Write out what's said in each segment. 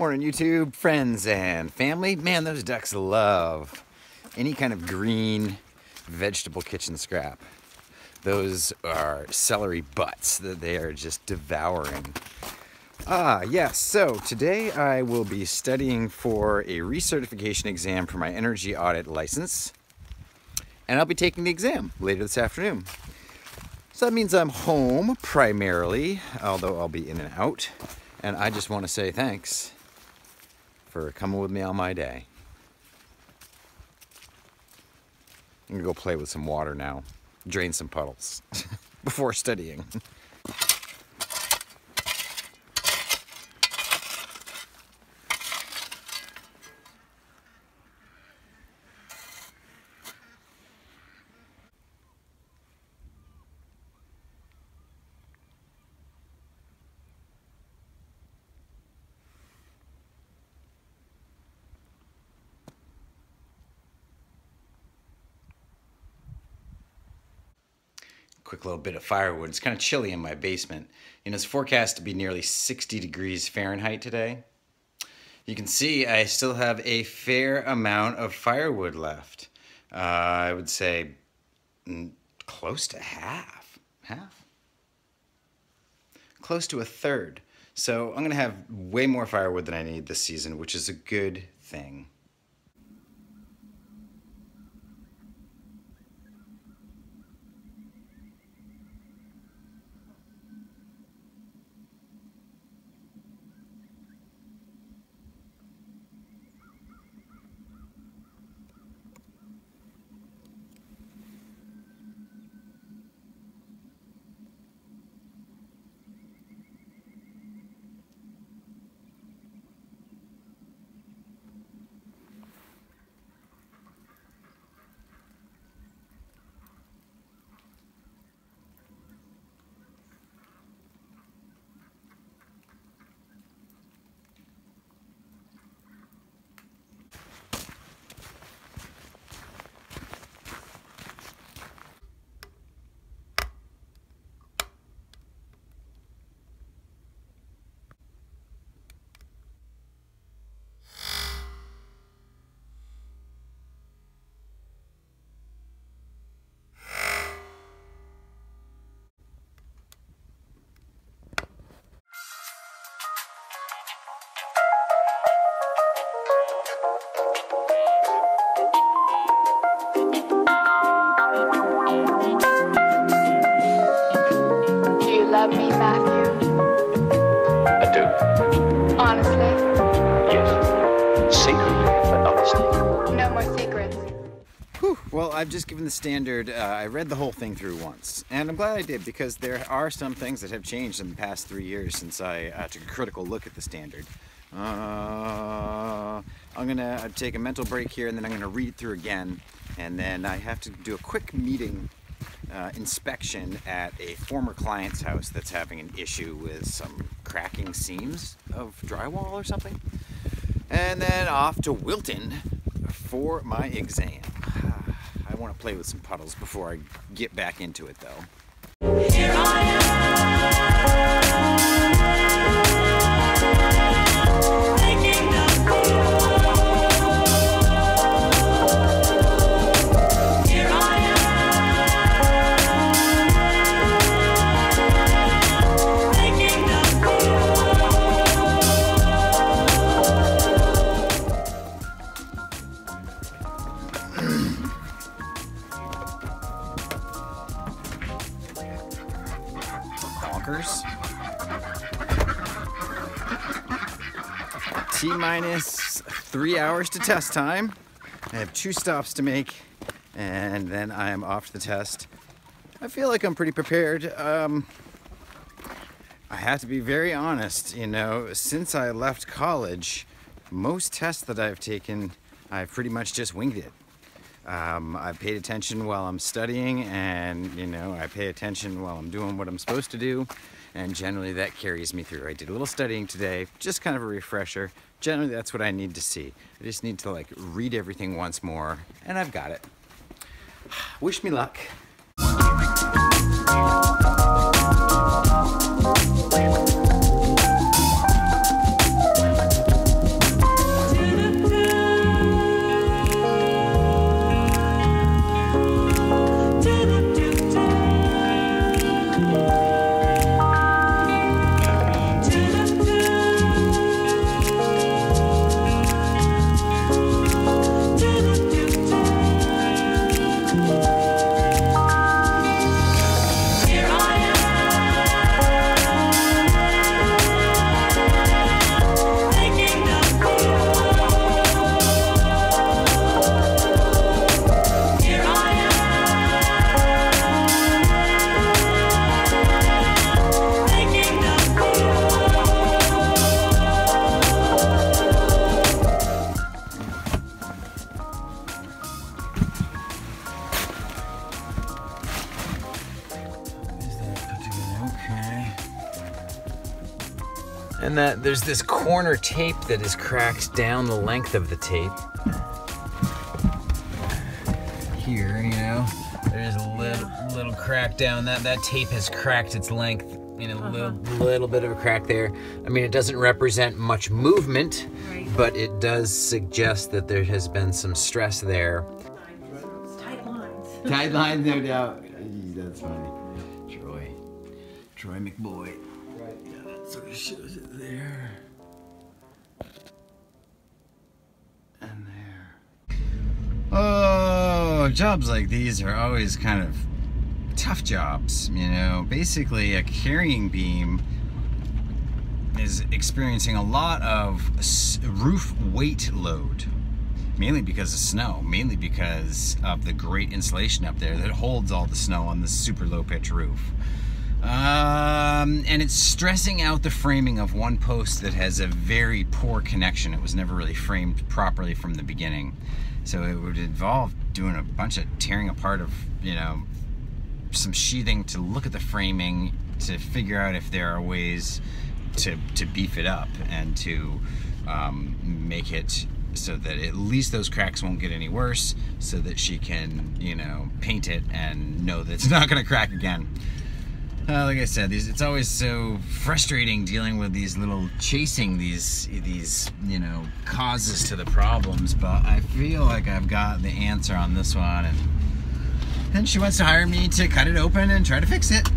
Morning, YouTube friends and family. Man, those ducks love any kind of green vegetable kitchen scrap. Those are celery butts that they are just devouring. Yes, so today I will be studying for a recertification exam for my energy audit license, and I'll be taking the exam later this afternoon. So that means I'm home primarily, although I'll be in and out, and I just want to say thanks for coming with me on my day. I'm gonna go play with some water now, drain some puddles before studying. Quick little bit of firewood. It's kind of chilly in my basement. It's forecast to be nearly 60 degrees Fahrenheit today. You can see I still have a fair amount of firewood left. I would say close to half. Close to a third. So I'm gonna have way more firewood than I need this season, which is a good thing. Love me, Matthew? I do. Honestly? Yes. Secretly, but honestly. No more secrets. Whew. Well, I've just given the standard. I read the whole thing through once, and I'm glad I did, because there are some things that have changed in the past 3 years since I took a critical look at the standard. I'm gonna take a mental break here, and then I'm gonna read it through again, and then I have to do a quick meeting inspection at a former client's house that's having an issue with some cracking seams of drywall or something. And then off to Wilton for my exam. I want to play with some puddles before I get back into it though. Here I am, waking up. T-minus 3 hours to test time. I have 2 stops to make, and then I am off to the test. I feel like I'm pretty prepared. I have to be very honest, since I left college, most tests that I've taken, I've pretty much just winged it. I've paid attention while I'm studying, and I pay attention while I'm doing what I'm supposed to do, and generally that carries me through. I did a little studying today, just kind of a refresher. Generally that's what I need to see. I just need to read everything once more, and I've got it. Wish me luck. And that there's this corner tape that is cracked down the length of the tape. Here, you know, there's a little crack down. That tape has cracked its length. You know, little bit of a crack there. I mean, it doesn't represent much movement, right, but it does suggest that there has been some stress there. Tight lines. Tight lines, no doubt. That's funny. Troy McBoy. Right. Yeah, that sort of shows it there. And there. Oh, jobs like these are always kind of tough jobs, you know. Basically, a carrying beam is experiencing a lot of roof weight load, mainly because of snow, mainly because of the great insulation up there that holds all the snow on this super low pitch roof. And it's stressing out the framing of one post that has a very poor connection. It was never really framed properly from the beginning. So it would involve doing a bunch of tearing apart of, you know, some sheathing to look at the framing to figure out if there are ways to beef it up and to make it so that at least those cracks won't get any worse, so that she can, you know, paint it and know that it's not going to crack again. Like I said, it's always so frustrating dealing with these little chasing these you know, causes to the problems, but I feel like I've got the answer on this one, and she wants to hire me to cut it open and try to fix it.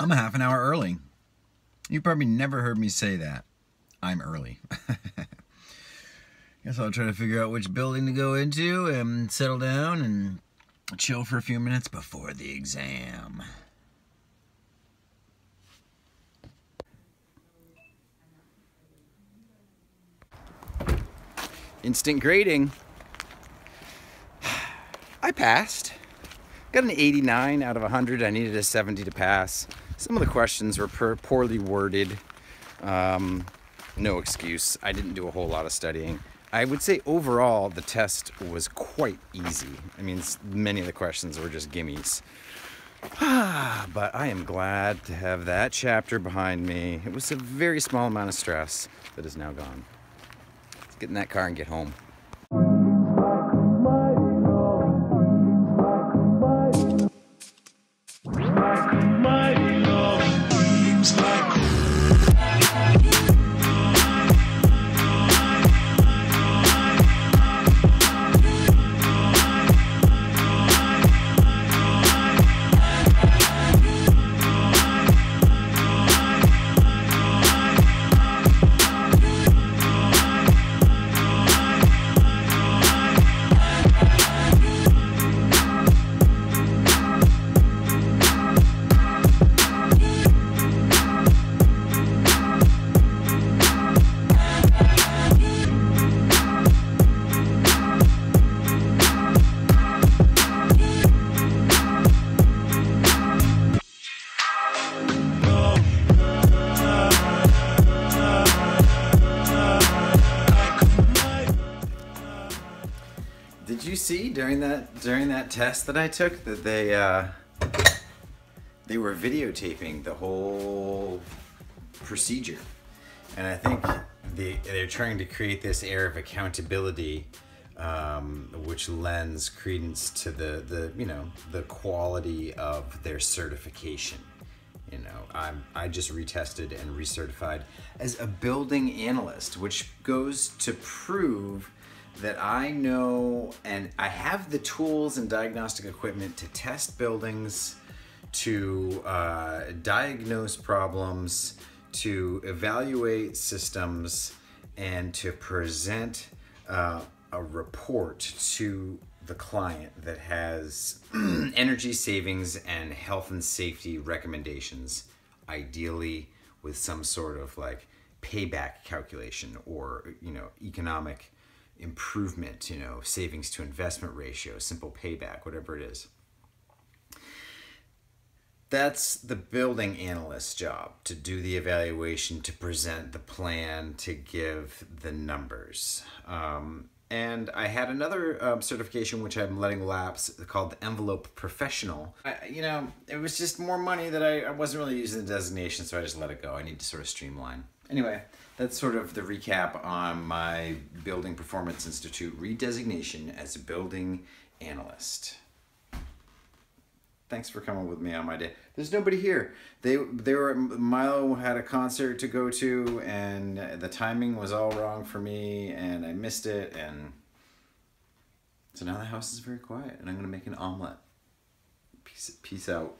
I'm a half an hour early. You probably never heard me say that. I'm early. Guess I'll try to figure out which building to go into and settle down and chill for a few minutes before the exam. Instant grading. I passed. Got an 89 out of 100. I needed a 70 to pass. Some of the questions were poorly worded. No excuse. I didn't do a whole lot of studying. I would say overall the test was quite easy. I mean, many of the questions were just gimmies. But I am glad to have that chapter behind me. It was a very small amount of stress that is now gone. Let's get in that car and get home. Did you see during that test that I took that they were videotaping the whole procedure, and I think they're trying to create this air of accountability, which lends credence to the quality of their certification. You know, I just retested and recertified as a building analyst, which goes to prove that I know and I have the tools and diagnostic equipment to test buildings, to diagnose problems, to evaluate systems, and to present a report to the client that has energy savings and health and safety recommendations, ideally with some sort of like payback calculation or, you know, economic improvement, you know, savings to investment ratio, simple payback, whatever it is. That's the building analyst's job, to do the evaluation, to present the plan, to give the numbers. And I had another certification which I'm letting lapse called the Envelope Professional. You know, it was just more money that I wasn't really using the designation, so I just let it go. I need to sort of streamline. Anyway, that's sort of the recap on my Building Performance Institute redesignation as a building analyst. Thanks for coming with me on my day. There's nobody here. Milo had a concert to go to, and the timing was all wrong for me, and I missed it, and so now the house is very quiet, and I'm gonna make an omelet. Peace out.